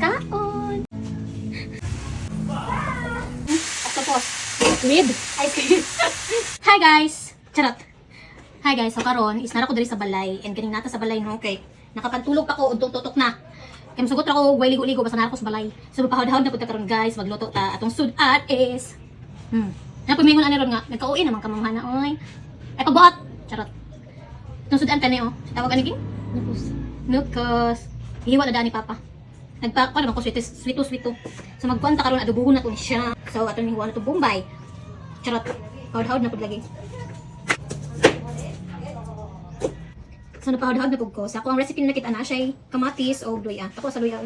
KAON! Octopus. With ice cream. Hi guys! Charot! Hi guys, so karon is nara ko diri sa balay. And ganing nata sa balay no, okay. Nakapantulog pa ko, udtong-tutok na. Kaya masugot ra ko, way ligo-ligo, basta nara ko sa balay. So mapahod-hod na po ta karon guys, magluto ta. Atong sudat is... Napamingon ani ron nga, nagka-uwi naman kamamhana, oy. Ay pagbuhat! Charot! Itong sudan kani oh. Tawag ani ging? NOCUS. Hihiwa na daan ni Papa. Nagpa, naman ko sweto. So magkuhan ta karon adobuhon na to siya. So aton hiwa na to Bombay. Charot. Hawd-hawd na pud lagi. So napahawd-hawd na pud ko. Sa ako ang recipe na nakita na siya kamatis o luya. Tako sa luya.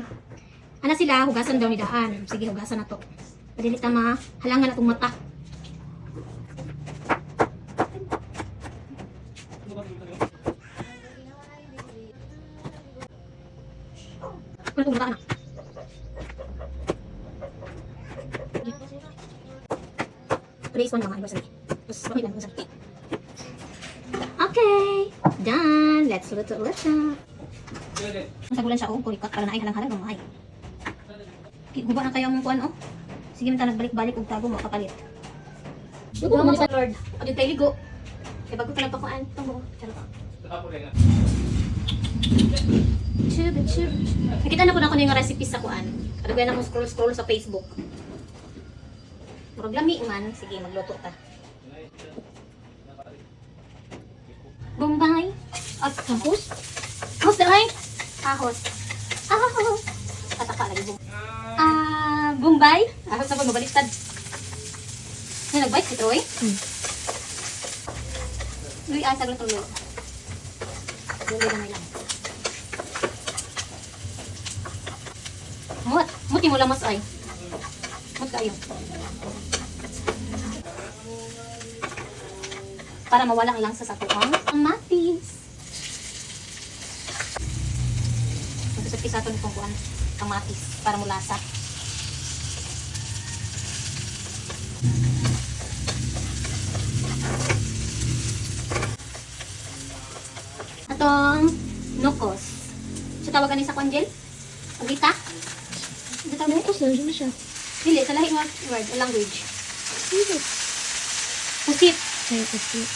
Ana sila hugasan daw ni daan. Sige hugasan na to. Padili ta halangan atong mata. Kung mata na. Today's one lang anniversary. Okay, done. Let's luto. Nasagulan siya kurikot para na ay halang-halang gamay. Guba na kayo mong kuan oh. Sige man ta nagbalik-balik og tago mo kapalit. Guba mo sa Lord. Adi tayo ligo. Kay bago pa nagpakuan tungo. Charot. Nakita na ko yung recipe sa kuan. Kadugay na ko scroll sa Facebook. Murag lami man, sige magluto ta. Bombay at ahos. Ahos dahil. Ahos. Ataka lagi bom. Bombay. Ahos na po mabaliktad. Ay nagbite si Troy. Luy asa lang tulo. Dili na may lang. Muti mo lamas ay. Mut kayo. Para mawala ang langsa sa tuwang kamatis. Magkasapisa ito nitong kuwan kamatis para mulasa. Atong NOCUS. So tawagan ni sa kwanjel? Pagita? NOCUS na siya. Dili, sa lahing word, language. Pusit. Pusit.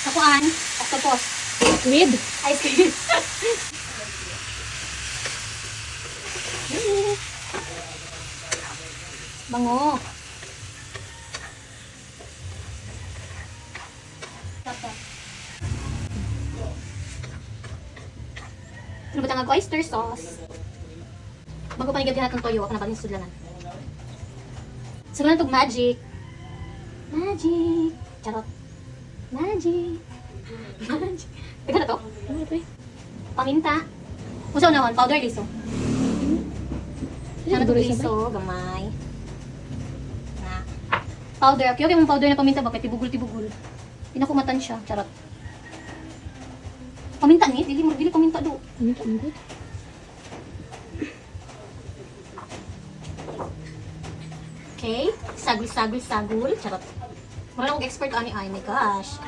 Sakuan, octopus. With ice cream. Bango. Ano ba tangag oyster sauce? Bago panigad ka natong toyo, ako na baging sudlanan. Sudlanan itong magic. Magic. Charot. Magic. Teka na to? Paminta. Usaw naman, powder liso. Ano to liso, gamay. Na. Powder. Okay mong powder na paminta, bakit tibugul-tibugul. Pinakumatan siya, charot. Paminta ni, dili paminta do. Paminta mo good. Okay, sagul, charot. Wala akong expert ani ay, my gosh.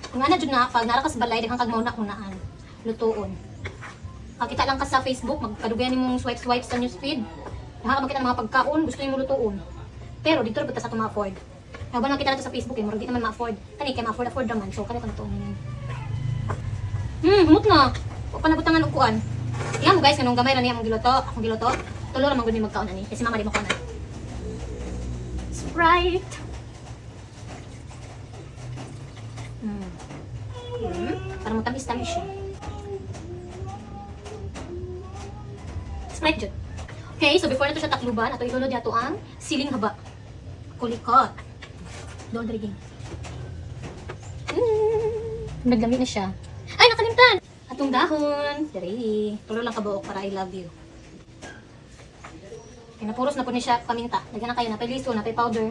Kung ana jud na pag nara ka sa balay daghang kag mauna unaan, lutuon. Kita lang ka sa Facebook, magkadugayan nimong swipe sa newsfeed. Naha ka makita ng mga pagkaon, gusto nimo lutuon. Pero dito ra sa atong ma-afford. Habang nakita nato sa Facebook, murag di naman ma-afford. Kani kay ma-afford naman, so kani ka lutuon. Humot na. O panabutangan og kuan. Iyan mo guys, kanong gamay ra niya mong giluto, akong giluto. Tulo ra man gud mi magkaon ani, kasi mama di mo kaon. Sprite. Para matamis-tamis siya. Sprite jud. Okay, so before nato siya takluban, ato ilunod yato ang siling haba. Kulikot. Doon diri ging. Naglamig na siya. Ay, nakalimtan! Atong dahon. Diri. Tulo lang kabuok para I love you. Kinapuros na po niya siya paminta. Lagyan na kayo, napay liso, napay powder.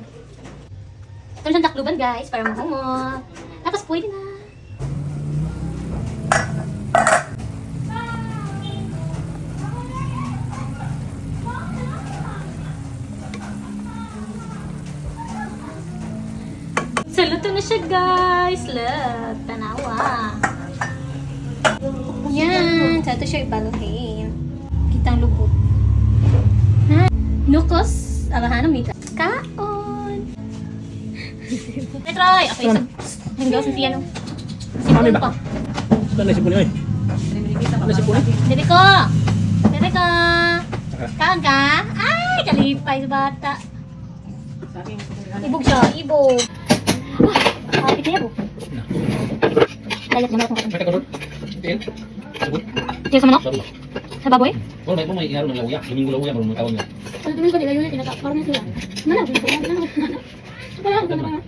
Ito na siyang takluban guys, para mahumot. Tapos pwede na. So, luto na siya guys. Look, tanawa. Yan. So, ito siya ibalhin. ang Hanamita. Kaon! Try! Okay, so... Hanggang sa siya, no? Mami Sipon ba? pa. Saan na sipon yun? Saan na sipon yun? Dede ko! Dede ko! Kaon ka? Ay! Kalipay sa bata. Ibog siya, ibog. Ah, kapit niya po. Dayat naman akong kaon. May takarod? Tiil? Sabon? Tiyo sa manok? Baru ba? Sa baboy? Wala may may ingaro ng lawya. Domingo lawya, baru mo tawag niya. Ano tingin ko nila yun, pinaka-parang na sila. Wala, wala. Wala.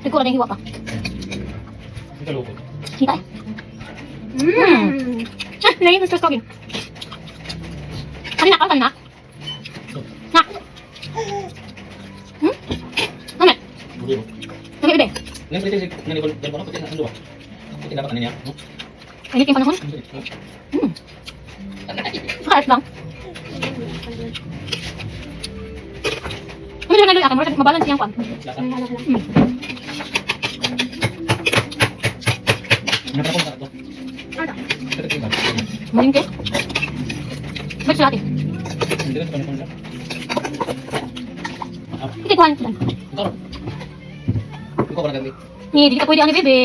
Tigko na yung hiwa pa. Ang kaloko. Kita eh. Ah, nangin ko sa kogin. Ano na, kaltan na? Na? Ano? Budi mo. Ano bebe? Ngayon pwede si nanay ko, dahil parang pati na ando ba? Pati dapat ano niya? No? Init yung panahon? Makaayos lang. Ano yung naloy akin? Mabalance yung kwan. Lasa? Hmm. Napaka ko na ito. Kata ba? Maling ke? Ba't siya ate? Hindi rin sa panipon siya. Hindi kuhan sila. Ang karo. Ikaw ba nagamit? Hindi ka pwede ang bebe.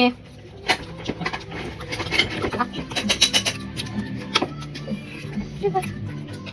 Ah. Diba?